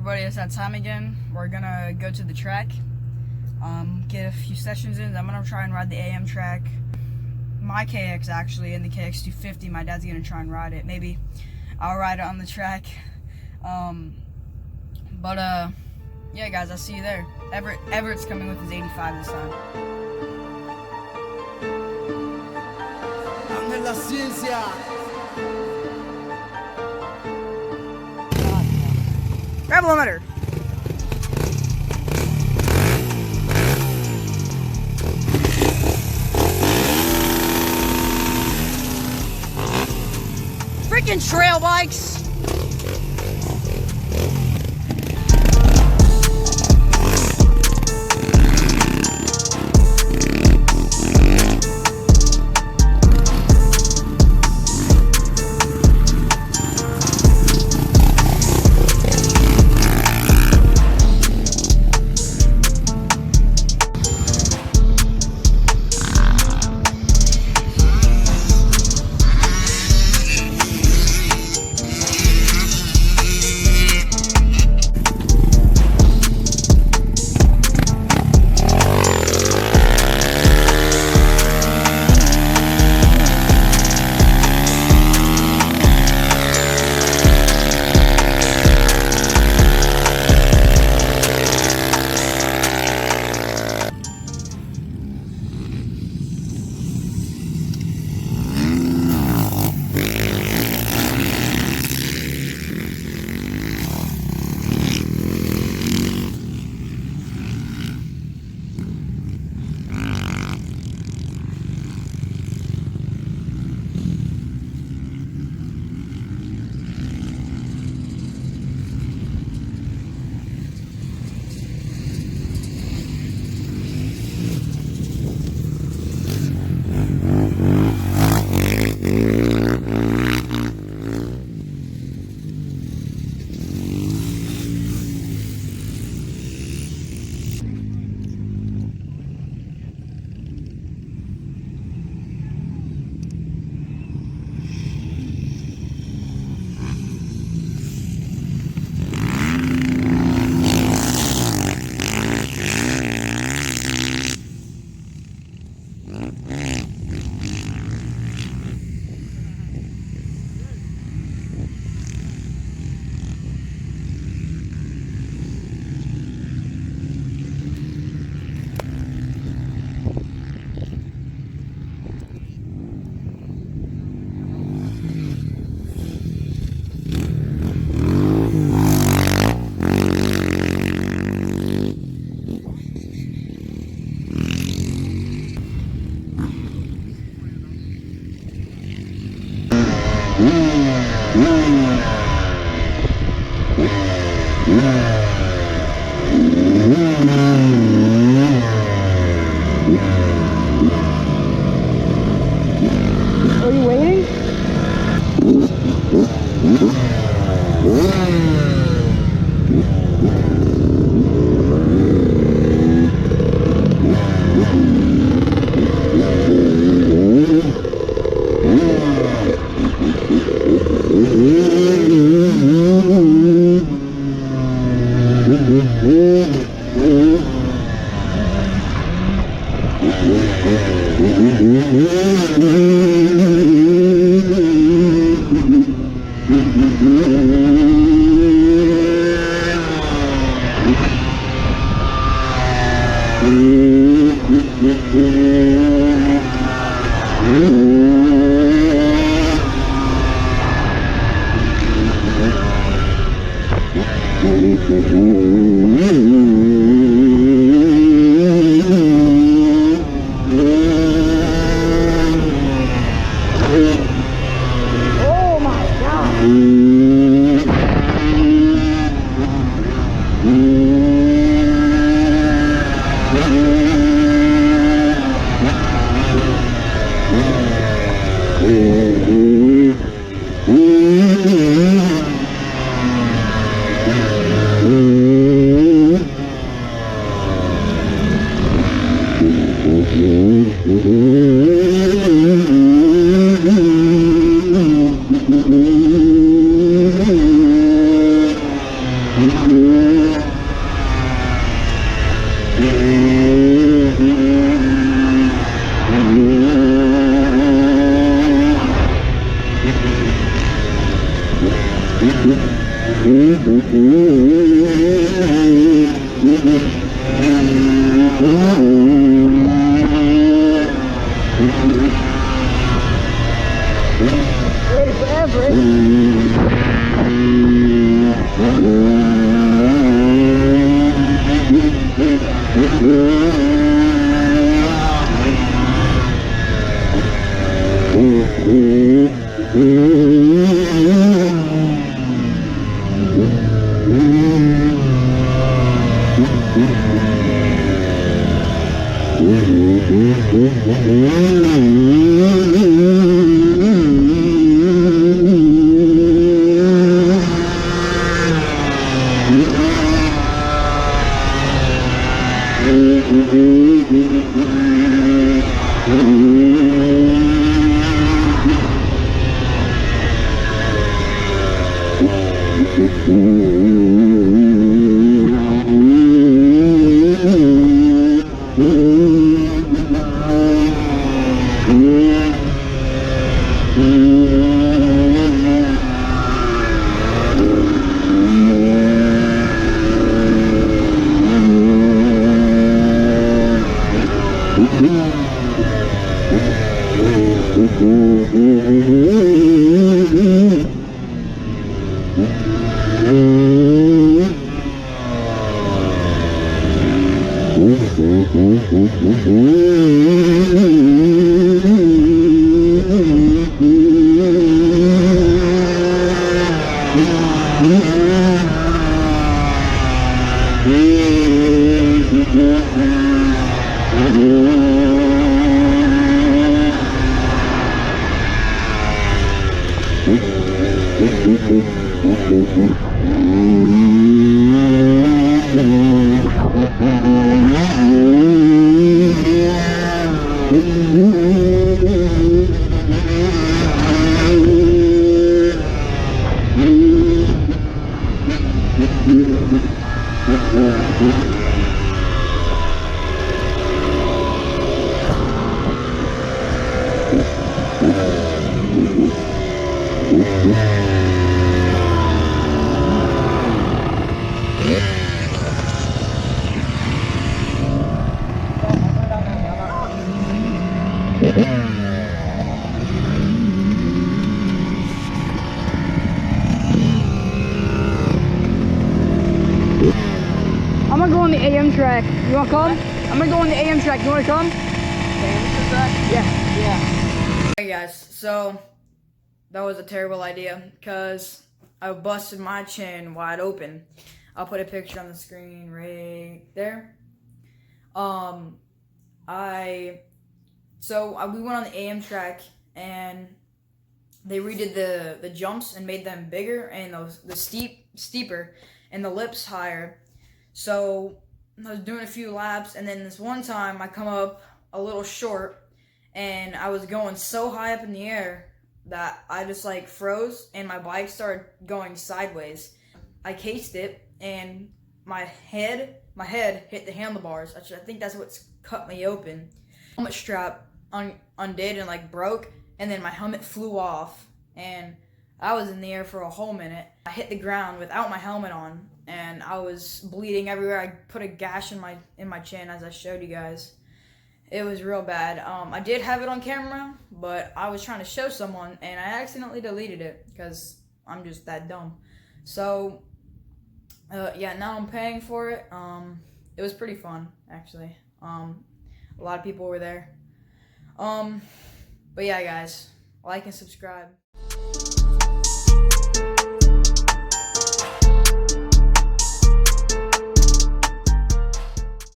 everybody, it's that time again. We're gonna go to the track, get a few sessions in. I'm gonna try and ride the AM track, my KX actually, and the KX250. My dad's gonna try and ride it. Maybe I'll ride it on the track. Yeah, guys, I'll see you there. Everett's coming with his 85 this time. La ciencia. Gravelometer. Freaking trail bikes. Are you waiting? Oh my God! I'm gonna go on the AM track. You wanna come? I'm gonna go on the AM track. You wanna come? AM track? Yeah. Hey guys, so that was a terrible idea because I busted my chin wide open. I'll put a picture on the screen right there. We went on the AM track and they redid the jumps and made them bigger and the steeper and the lips higher. So I was doing a few laps, and then this one time I come up a little short, and I was going so high up in the air that I just like froze, and my bike started going sideways. I cased it, and my head hit the handlebars. Actually, I think that's what's cut me open. Helmet strap undid and like broke, and then my helmet flew off, and I was in the air for a whole minute. I hit the ground without my helmet on, and I was bleeding everywhere. I put a gash in my chin, as I showed you guys. It was real bad. I did have it on camera, but I was trying to show someone, and I accidentally deleted it because I'm just that dumb. So, yeah, now I'm paying for it. It was pretty fun, actually. A lot of people were there. But yeah, guys, like and subscribe.